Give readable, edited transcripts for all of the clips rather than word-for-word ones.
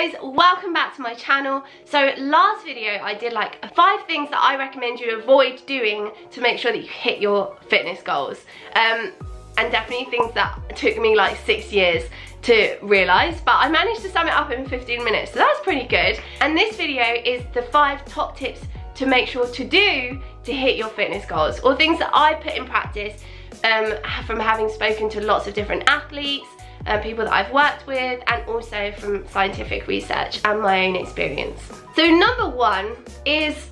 guys, welcome back to my channel. So last video I did like 5 things that I recommend you avoid doing to make sure that you hit your fitness goals, and definitely things that took me like 6 years to realise, but I managed to sum it up in 15 minutes, so that's pretty good. And this video is the 5 top tips to make sure to do to hit your fitness goals, or things that I put in practice from having spoken to lots of different athletes, people that I've worked with, and also from scientific research and my own experience. So number 1 is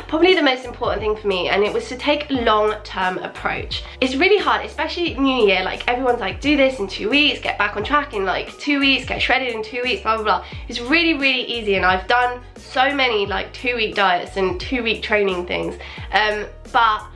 probably the most important thing for me, and it was to take a long-term approach. It's really hard, especially New Year, like everyone's like, do this in 2 weeks, get back on track in like 2 weeks, get shredded in 2 weeks, blah blah blah. It's really easy, and I've done so many like 2-week diets and 2-week training things, but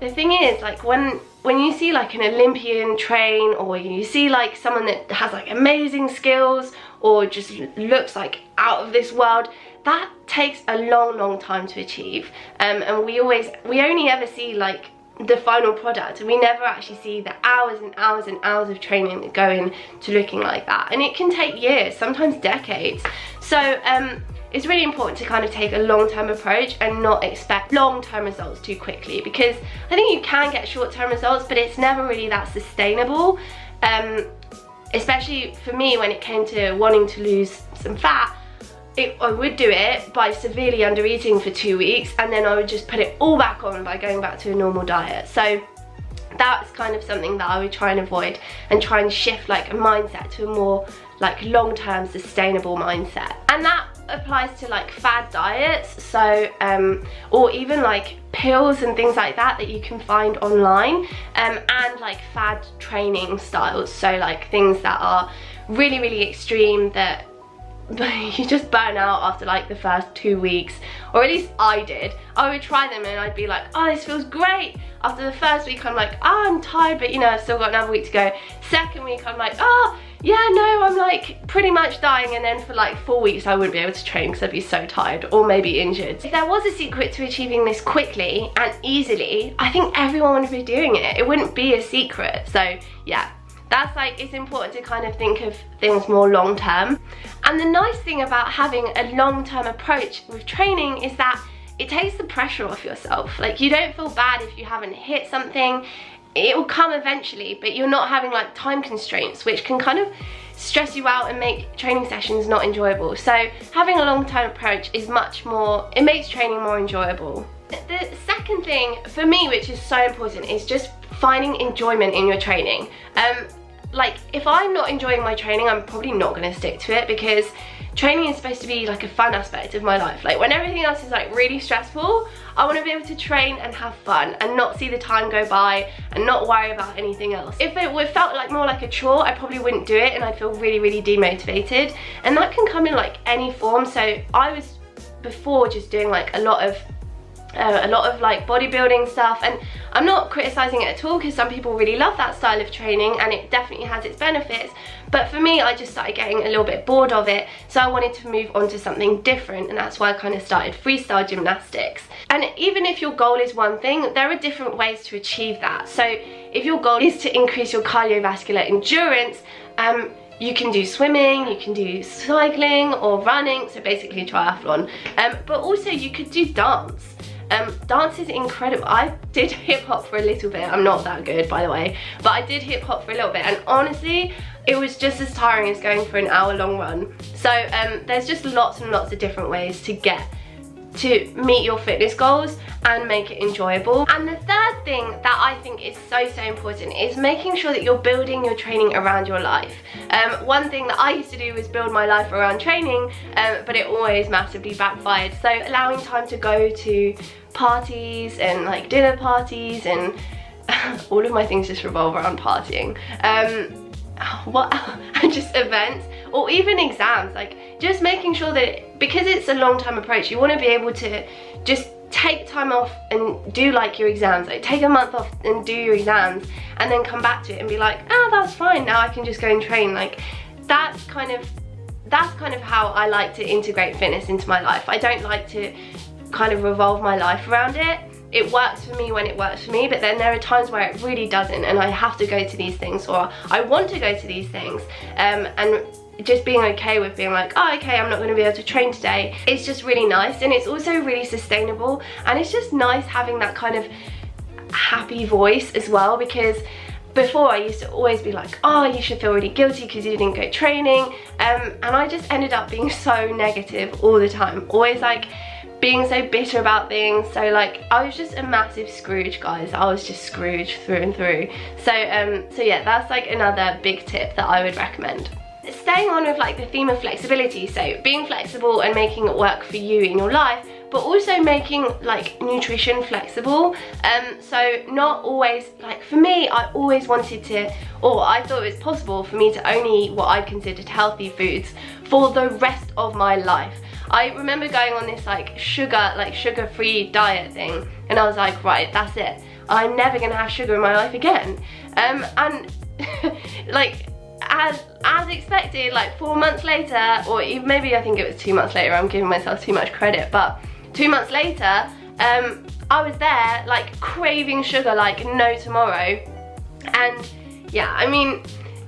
the thing is, like when you see like an Olympian train, or you see like someone that has like amazing skills or just looks like out of this world, that takes a long time to achieve, and we only ever see like the final product, and we never actually see the hours and hours and hours of training that go into looking like that, and it can take years, sometimes decades. So it's really important to kind of take a long-term approach and not expect long-term results too quickly, because I think you can get short-term results, but it's never really that sustainable, especially for me when it came to wanting to lose some fat. I would do it by severely under eating for 2 weeks, and then I would just put it all back on by going back to a normal diet. So that's kind of something that I would try and avoid, and try and shift like a mindset to a more like long-term sustainable mindset. And that applies to like fad diets, so or even like pills and things like that you can find online, and like fad training styles, so like things that are really extreme that you just burn out after like the first 2 weeks, or at least I did. I would try them and I'd be like, oh, this feels great. After the first week I'm like, oh, I'm tired, but you know, I've still got another week to go. Second week I'm like, oh yeah, no, I'm like pretty much dying, and then for like 4 weeks I wouldn't be able to train because I'd be so tired or maybe injured. If there was a secret to achieving this quickly and easily, I think everyone would be doing it. It wouldn't be a secret. So yeah, that's like, it's important to kind of think of things more long term. And the nice thing about having a long-term approach with training is that it takes the pressure off yourself. Like, you don't feel bad if you haven't hit something. It will come eventually, but you're not having like time constraints, which can kind of stress you out and make training sessions not enjoyable. So having a long-term approach is much more, it makes training more enjoyable. The second thing for me, which is so important, is just finding enjoyment in your training. Like, if I'm not enjoying my training, I'm probably not going to stick to it, because training is supposed to be like a fun aspect of my life. Like, when everything else is like really stressful, I want to be able to train and have fun and not see the time go by and not worry about anything else. If it felt like more like a chore, I probably wouldn't do it, and I'd feel really demotivated, and that can come in like any form. So I was before just doing like a lot of like bodybuilding stuff, and I'm not criticizing it at all, because some people really love that style of training and it definitely has its benefits, but for me I just started getting a little bit bored of it, so I wanted to move on to something different, and that's why I kind of started freestyle gymnastics. And even if your goal is one thing, there are different ways to achieve that. So if your goal is to increase your cardiovascular endurance, you can do swimming, you can do cycling or running, so basically triathlon, but also you could do dance. Dance is incredible. I did hip hop for a little bit. I'm not that good, by the way, but I did hip hop for a little bit, and honestly it was just as tiring as going for an hour-long run. So there's just lots and lots of different ways to meet your fitness goals and make it enjoyable. And the third thing that I think is so important is making sure that you're building your training around your life. One thing that I used to do was build my life around training, but it always massively backfired. So allowing time to go to parties and like dinner parties, and all of my things just revolve around partying. Just events, or even exams, like just making sure that, because it's a long-term approach, you want to be able to just take time off and do like your exams, like take a month off and do your exams, and then come back to it and be like, oh, that's fine, now I can just go and train. Like, that's kind of how I like to integrate fitness into my life. I don't like to kind of revolve my life around it. It works for me when it works for me, but then there are times where it really doesn't, and I have to go to these things, or I want to go to these things, and just being okay with being like, oh, okay, I'm not going to be able to train today. It's just really nice, and it's also really sustainable, and it's just nice having that kind of happy voice as well, because before I used to always be like, oh, you should feel really guilty because you didn't go training, and I just ended up being so negative all the time, always like being so bitter about things. So like I was just a massive Scrooge, guys. I was just Scrooge through and through. So yeah, that's like another big tip that I would recommend. Staying on with like the theme of flexibility, so being flexible and making it work for you in your life, but also making like nutrition flexible. So not always, like for me, I always wanted to, or I thought it was possible for me to only eat what I considered healthy foods for the rest of my life. I remember going on this like sugar-free diet thing, and I was like, right, that's it. I'm never gonna have sugar in my life again. And like as expected, like 4 months later, or even maybe I think it was 2 months later, I'm giving myself too much credit, but 2 months later, I was there like craving sugar like no tomorrow. And yeah, I mean,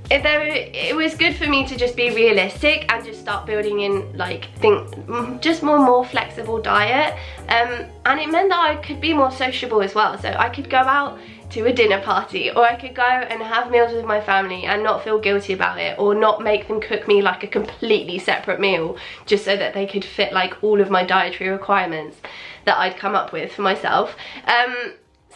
it was good for me to just be realistic and just start building in like just more flexible diet, and it meant that I could be more sociable as well. So I could go out to a dinner party, or I could go and have meals with my family and not feel guilty about it, or not make them cook me like a completely separate meal just so that they could fit like all of my dietary requirements that I'd come up with for myself.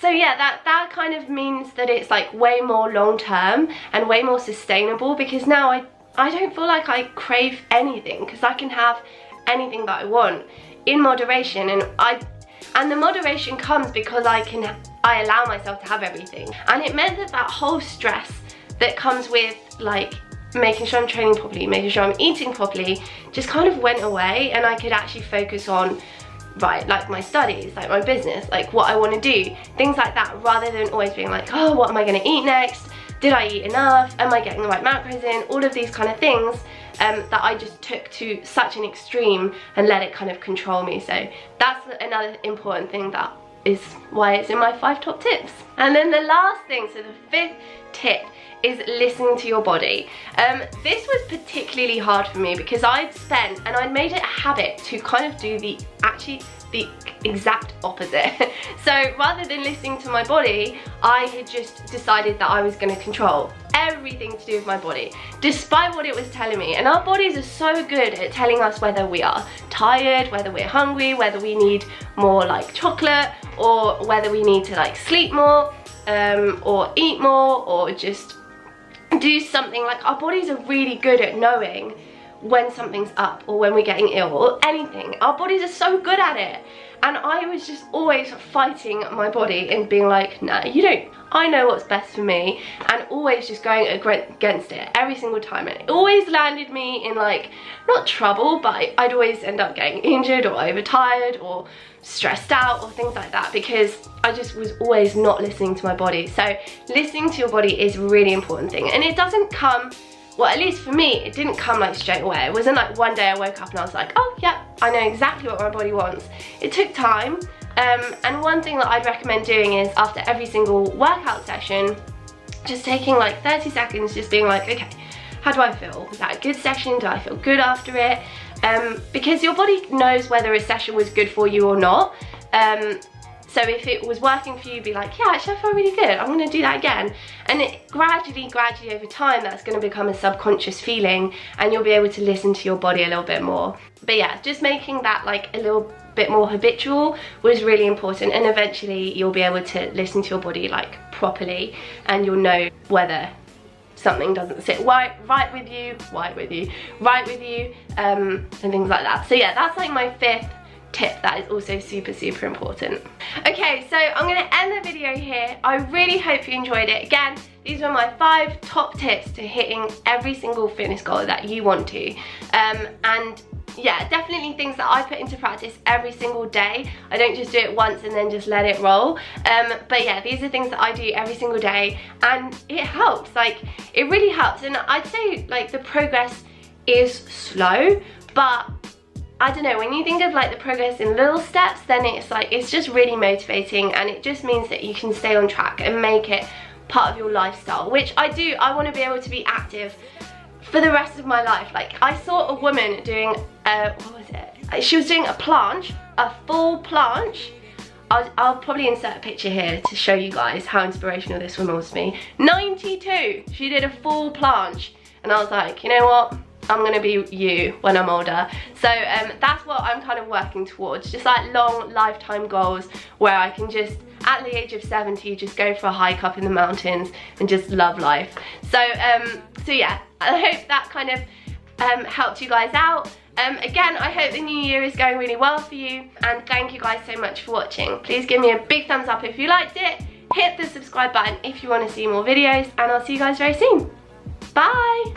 So yeah, that kind of means that it's like way more long term and way more sustainable, because now I don't feel like I crave anything, because I can have anything that I want in moderation, and the moderation comes because I allow myself to have everything. And it meant that whole stress that comes with like making sure I'm training properly, making sure I'm eating properly, just kind of went away, and I could actually focus on, right, like my studies, like my business, like what I want to do, things like that, rather than always being like, oh, what am I going to eat next? Did I eat enough? Am I getting the right macros in? All of these kind of things that I just took to such an extreme and let it kind of control me. So that's another important thing, that is why it's in my 5 top tips. And then the last thing, so the 5th tip, is listening to your body. This was particularly hard for me because I'd made it a habit to kind of do the exact opposite. So rather than listening to my body, I had just decided that I was going to control everything to do with my body, despite what it was telling me. And our bodies are so good at telling us whether we are tired, whether we're hungry, whether we need more like chocolate, or whether we need to like sleep more, or eat more, or just do something. Like, our bodies are really good at knowing when something's up, or when we're getting ill, or anything. Our bodies are so good at it. And I was just always fighting my body and being like, nah, you don't, I know what's best for me, and always just going against it every single time. And it always landed me in like, not trouble, but I'd always end up getting injured, or overtired, or stressed out, or things like that, because I just was always not listening to my body. So listening to your body is a really important thing, and it doesn't come, well, at least for me, it didn't come like straight away. It wasn't like one day I woke up and I was like, oh yeah, I know exactly what my body wants. It took time, and one thing that I'd recommend doing is, after every single workout session, just taking like 30 seconds, just being like, okay, how do I feel? Was that a good session? Do I feel good after it? Because your body knows whether a session was good for you or not. So if it was working for you, be like, yeah, actually I feel really good, I'm gonna do that again. And it gradually over time, that's gonna become a subconscious feeling, and you'll be able to listen to your body a little bit more. But yeah, just making that like a little bit more habitual was really important, and eventually you'll be able to listen to your body like properly, and you'll know whether something doesn't sit right with you, and things like that. So yeah, that's like my 5th tip that is also super important. Okay, so I'm gonna end the video here. I really hope you enjoyed it. Again, these were my 5 top tips to hitting every single fitness goal that you want to. And yeah, definitely things that I put into practice every single day. I don't just do it once and then just let it roll. But yeah, these are things that I do every single day, and it helps. Like, it really helps. And I'd say like the progress is slow, but I don't know, when you think of like the progress in little steps, then it's like, it's just really motivating, and it just means that you can stay on track and make it part of your lifestyle, which I do. I want to be able to be active for the rest of my life. Like, I saw a woman doing, what was it? She was doing a planche, a full planche. I'll probably insert a picture here to show you guys how inspirational this woman was to me. 92, she did a full planche. And I was like, you know what? I'm gonna be you when I'm older. So that's what I'm kind of working towards. Just like long lifetime goals where I can just, at the age of 70, just go for a hike up in the mountains and just love life. So, so yeah, I hope that kind of helped you guys out. Again, I hope the new year is going really well for you, and thank you guys so much for watching. Please give me a big thumbs up if you liked it, hit the subscribe button if you want to see more videos, and I'll see you guys very soon. Bye!